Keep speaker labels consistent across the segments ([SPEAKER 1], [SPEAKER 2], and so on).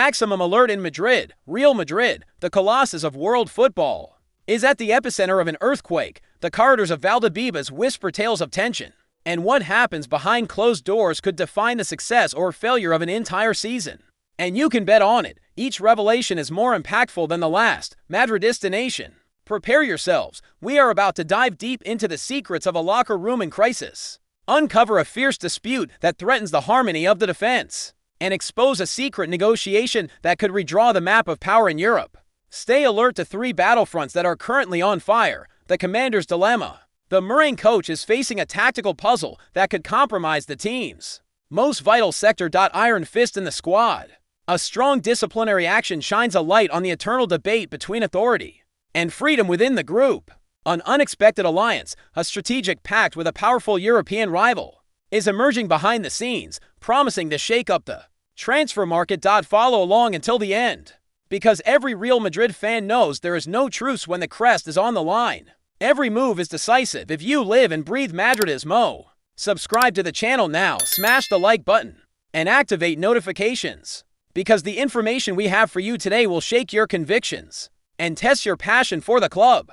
[SPEAKER 1] Maximum alert in Madrid. Real Madrid, the colossus of world football, is at the epicenter of an earthquake. The corridors of Valdebebas whisper tales of tension, and what happens behind closed doors could define the success or failure of an entire season. And you can bet on it, each revelation is more impactful than the last. Madridista Nation, prepare yourselves. We are about to dive deep into the secrets of a locker room in crisis, uncover a fierce dispute that threatens the harmony of the defense, and expose a secret negotiation that could redraw the map of power in Europe. Stay alert to three battlefronts that are currently on fire. The commander's dilemma. The Mourinho coach is facing a tactical puzzle that could compromise the team's most vital sector. Iron fist in the squad. A strong disciplinary action shines a light on the eternal debate between authority and freedom within the group. An unexpected alliance, a strategic pact with a powerful European rival, is emerging behind the scenes, promising to shake up the transfer market. Follow along until the end, because every Real Madrid fan knows there is no truce when the crest is on the line. Every move is decisive. If you live and breathe Madridismo, subscribe to the channel now, smash the like button, and activate notifications, because the information we have for you today will shake your convictions and test your passion for the club.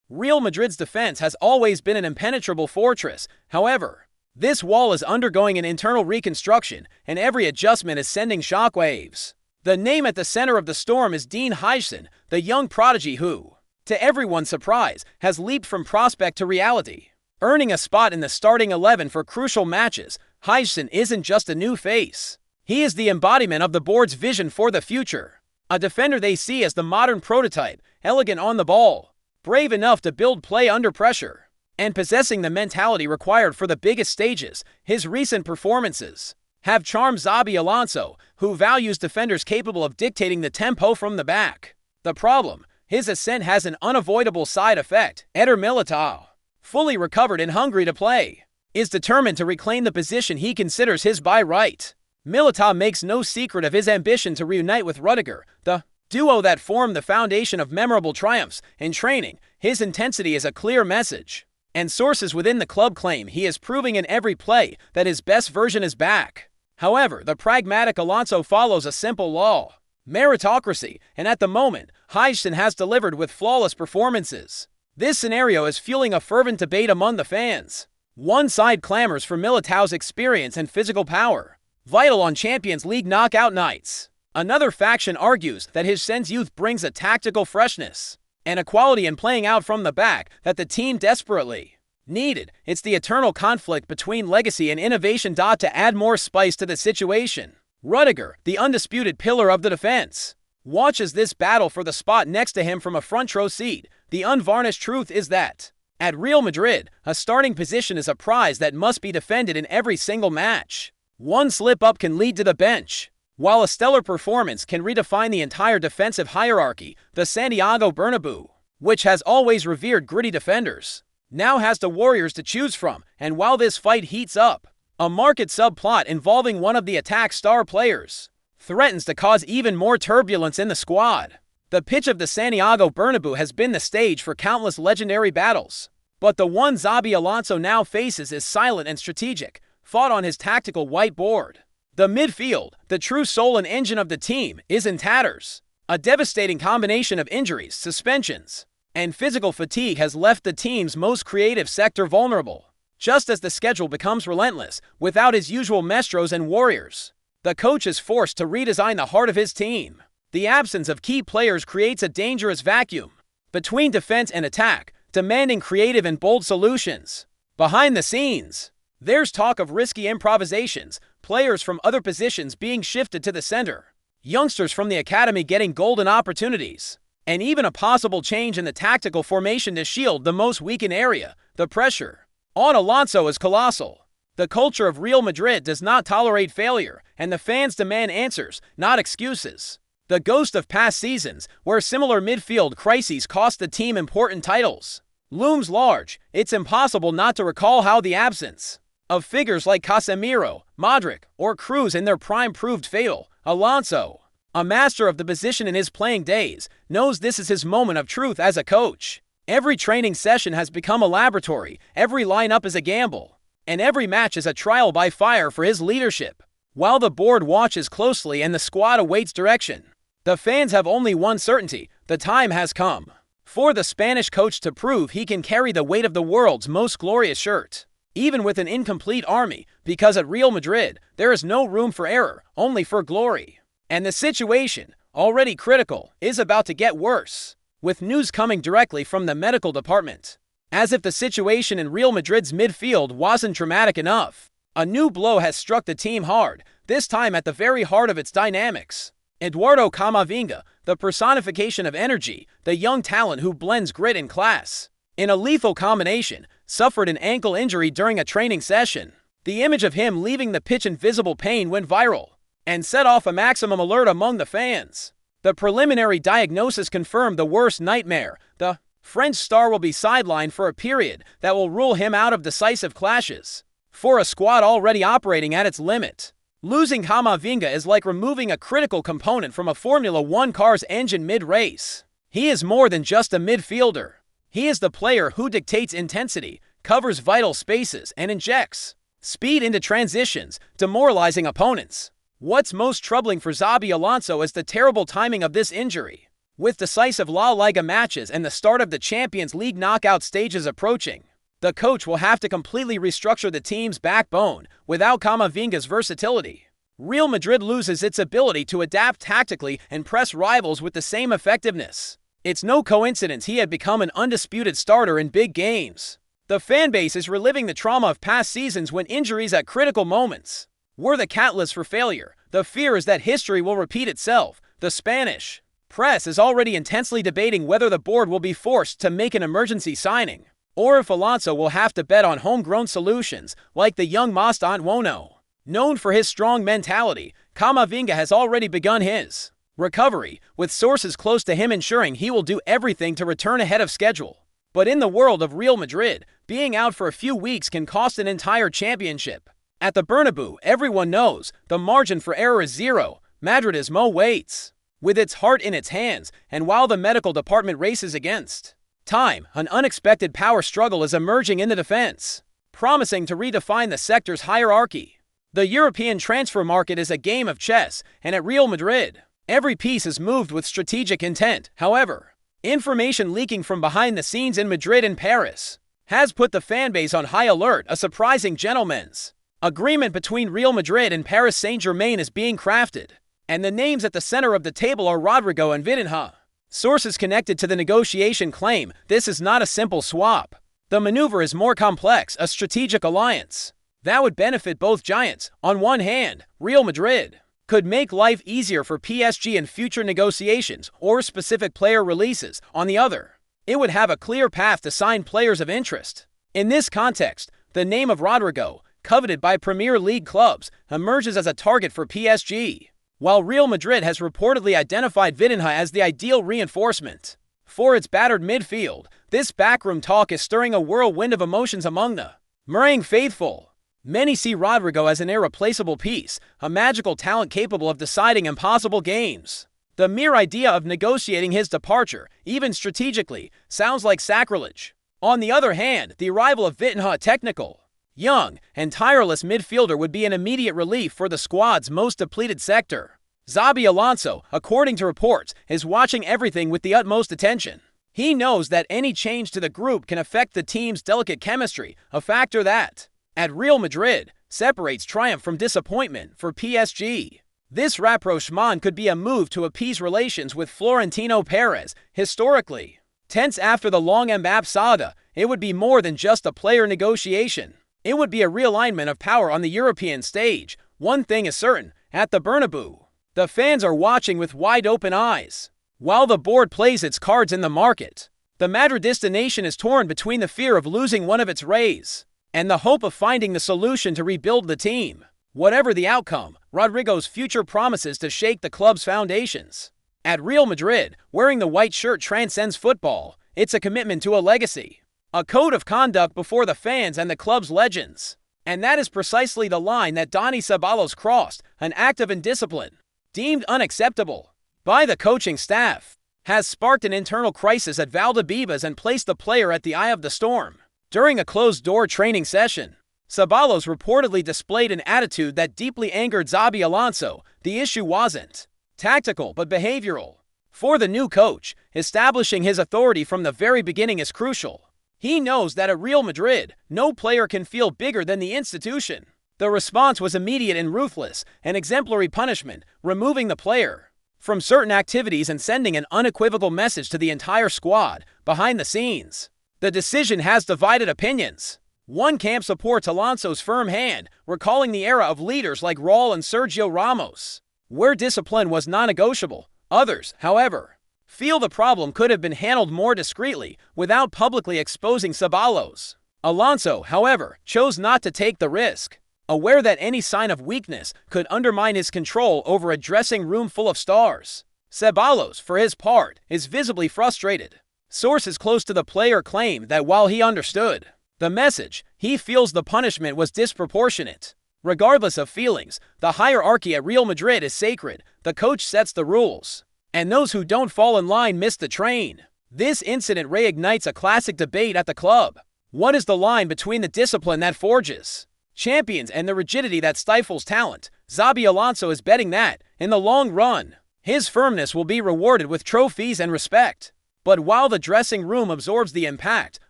[SPEAKER 1] Real Madrid's defense has always been an impenetrable fortress. However, this wall is undergoing an internal reconstruction, and every adjustment is sending shockwaves. The name at the center of the storm is Dean Huijsen, the young prodigy who, to everyone's surprise, has leaped from prospect to reality, earning a spot in the starting 11 for crucial matches. Huijsen isn't just a new face. He is the embodiment of the board's vision for the future. A defender they see as the modern prototype, elegant on the ball, brave enough to build play under pressure, and possessing the mentality required for the biggest stages. His recent performances have charmed Xabi Alonso, who values defenders capable of dictating the tempo from the back. The problem: his ascent has an unavoidable side effect. Eder Militao, fully recovered and hungry to play, is determined to reclaim the position he considers his by right. Militao makes no secret of his ambition to reunite with Rudiger, the duo that formed the foundation of memorable triumphs. In training, his intensity is a clear message, and sources within the club claim he is proving in every play that his best version is back. However, the pragmatic Alonso follows a simple law: meritocracy, and at the moment, Huijsen has delivered with flawless performances. This scenario is fueling a fervent debate among the fans. One side clamors for Militao's experience and physical power, vital on Champions League knockout nights. Another faction argues that his sense youth brings a tactical freshness and a quality in playing out from the back that the team desperately needed. It's the eternal conflict between legacy and innovation. To add more spice to the situation, Rudiger, the undisputed pillar of the defense, watches this battle for the spot next to him from a front row seat. The unvarnished truth is that, at Real Madrid, a starting position is a prize that must be defended in every single match. One slip-up can lead to the bench, while a stellar performance can redefine the entire defensive hierarchy. The Santiago Bernabeu, which has always revered gritty defenders, now has the warriors to choose from. And while this fight heats up, a market subplot involving one of the attack's star players threatens to cause even more turbulence in the squad. The pitch of the Santiago Bernabeu has been the stage for countless legendary battles, but the one Xabi Alonso now faces is silent and strategic, fought on his tactical whiteboard. The midfield, the true soul and engine of the team, is in tatters. A devastating combination of injuries, suspensions, and physical fatigue has left the team's most creative sector vulnerable. Just as the schedule becomes relentless, without his usual maestros and warriors, the coach is forced to redesign the heart of his team. The absence of key players creates a dangerous vacuum between defense and attack, demanding creative and bold solutions. Behind the scenes, there's talk of risky improvisations, players from other positions being shifted to the center, youngsters from the academy getting golden opportunities, and even a possible change in the tactical formation to shield the most weakened area. The pressure on Alonso is colossal. The culture of Real Madrid does not tolerate failure, and the fans demand answers, not excuses. The ghost of past seasons, where similar midfield crises cost the team important titles, looms large. It's impossible not to recall how the absence of figures like Casemiro, Modric, or Cruz in their prime proved fatal. Alonso, a master of the position in his playing days, knows this is his moment of truth as a coach. Every training session has become a laboratory, every lineup is a gamble, and every match is a trial by fire for his leadership. while the board watches closely and the squad awaits direction. The fans have only one certainty: the time has come for the Spanish coach to prove he can carry the weight of the world's most glorious shirt, even with an incomplete army, because at Real Madrid, there is no room for error, only for glory. And the situation, already critical, is about to get worse, with news coming directly from the medical department. As if the situation in Real Madrid's midfield wasn't dramatic enough, a new blow has struck the team hard, this time at the very heart of its dynamics. Eduardo Camavinga, the personification of energy, the young talent who blends grit and class, in a lethal combination, suffered an ankle injury during a training session. The image of him leaving the pitch in visible pain went viral and set off a maximum alert among the fans. The preliminary diagnosis confirmed the worst nightmare. The French star will be sidelined for a period that will rule him out of decisive clashes for a squad already operating at its limit. Losing Camavinga is like removing a critical component from a Formula One car's engine mid-race. He is more than just a midfielder. He is the player who dictates intensity, covers vital spaces, and injects speed into transitions, demoralizing opponents. What's most troubling for Xabi Alonso is the terrible timing of this injury. With decisive La Liga matches and the start of the Champions League knockout stages approaching, the coach will have to completely restructure the team's backbone. Without Camavinga's versatility, Real Madrid loses its ability to adapt tactically and press rivals with the same effectiveness. It's no coincidence he had become an undisputed starter in big games. The fanbase is reliving the trauma of past seasons when injuries at critical moments were the catalyst for failure. The fear is that history will repeat itself. The Spanish press is already intensely debating whether the board will be forced to make an emergency signing, or if Alonso will have to bet on homegrown solutions like the young Mastant Wono. Known for his strong mentality, Camavinga has already begun his recovery, with sources close to him ensuring he will do everything to return ahead of schedule. But in the world of Real Madrid, being out for a few weeks can cost an entire championship. At the Bernabeu, everyone knows the margin for error is zero. Madridismo waits with its heart in its hands, and while the medical department races against time, an unexpected power struggle is emerging in the defense, promising to redefine the sector's hierarchy. The European transfer market is a game of chess, and at Real Madrid, every piece is moved with strategic intent. However, information leaking from behind the scenes in Madrid and Paris has put the fanbase on high alert. A surprising gentleman's agreement between Real Madrid and Paris Saint-Germain is being crafted, and the names at the center of the table are Rodrygo and Vitinha. Sources connected to the negotiation claim this is not a simple swap. The maneuver is more complex, a strategic alliance that would benefit both giants. On one hand, Real Madrid could make life easier for PSG in future negotiations or specific player releases. On the other, it would have a clear path to sign players of interest. In this context, the name of Rodrygo, coveted by Premier League clubs, emerges as a target for PSG, while Real Madrid has reportedly identified Vitinha as the ideal reinforcement for its battered midfield. This backroom talk is stirring a whirlwind of emotions among the Murraying faithful. Many see Rodrygo as an irreplaceable piece, a magical talent capable of deciding impossible games. The mere idea of negotiating his departure, even strategically, sounds like sacrilege. On the other hand, the arrival of Vitinha, a technical, young, and tireless midfielder, would be an immediate relief for the squad's most depleted sector. Xabi Alonso, according to reports, is watching everything with the utmost attention. He knows that any change to the group can affect the team's delicate chemistry, a factor that, at Real Madrid, separates triumph from disappointment. For PSG, this rapprochement could be a move to appease relations with Florentino Perez. Historically tense after the long Mbappé saga, it would be more than just a player negotiation. It would be a realignment of power on the European stage. One thing is certain, at the Bernabeu, the fans are watching with wide-open eyes. While the board plays its cards in the market, the Madridista nation is torn between the fear of losing one of its rays and the hope of finding the solution to rebuild the team. Whatever the outcome, Rodrygo's future promises to shake the club's foundations. At Real Madrid, wearing the white shirt transcends football. It's a commitment to a legacy, a code of conduct before the fans and the club's legends. And that is precisely the line that Dani Ceballos crossed. An act of indiscipline, deemed unacceptable by the coaching staff, has sparked an internal crisis at Valdebebas and placed the player at the eye of the storm. During a closed-door training session, Ceballos reportedly displayed an attitude that deeply angered Xabi Alonso. The issue wasn't tactical but behavioral. For the new coach, establishing his authority from the very beginning is crucial. He knows that at Real Madrid, no player can feel bigger than the institution. The response was immediate and ruthless, an exemplary punishment, removing the player from certain activities and sending an unequivocal message to the entire squad. Behind the scenes, the decision has divided opinions. One camp supports Alonso's firm hand, recalling the era of leaders like Raul and Sergio Ramos, where discipline was non-negotiable. Others, however, feel the problem could have been handled more discreetly without publicly exposing Ceballos. Alonso, however, chose not to take the risk, aware that any sign of weakness could undermine his control over a dressing room full of stars. Ceballos, for his part, is visibly frustrated. Sources close to the player claim that while he understood the message, he feels the punishment was disproportionate. Regardless of feelings, the hierarchy at Real Madrid is sacred. The coach sets the rules, and those who don't fall in line miss the train. This incident reignites a classic debate at the club. What is the line between the discipline that forges champions and the rigidity that stifles talent? Xabi Alonso is betting that, in the long run, his firmness will be rewarded with trophies and respect. But while the dressing room absorbs the impact,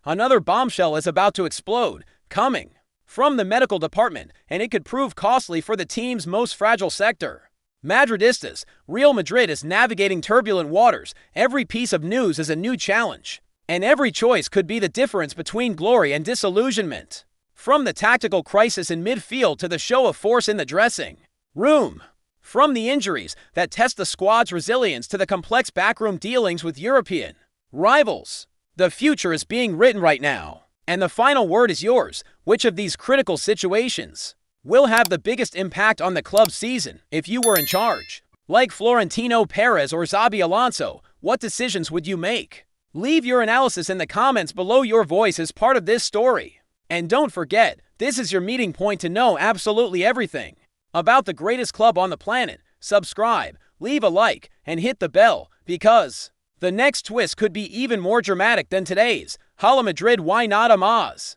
[SPEAKER 1] another bombshell is about to explode, coming from the medical department, and it could prove costly for the team's most fragile sector. Madridistas, Real Madrid is navigating turbulent waters. Every piece of news is a new challenge, and every choice could be the difference between glory and disillusionment. From the tactical crisis in midfield to the show of force in the dressing room. From the injuries that test the squad's resilience to the complex backroom dealings with European rivals. The future is being written right now, and the final word is yours. Which of these critical situations will have the biggest impact on the club's season if you were in charge? Like Florentino Perez or Xabi Alonso, what decisions would you make? Leave your analysis in the comments below. Your voice is part of this story. And don't forget, this is your meeting point to know absolutely everything about the greatest club on the planet. Subscribe, leave a like, and hit the bell, because the next twist could be even more dramatic than today's. Hala Madrid, why not a Maz?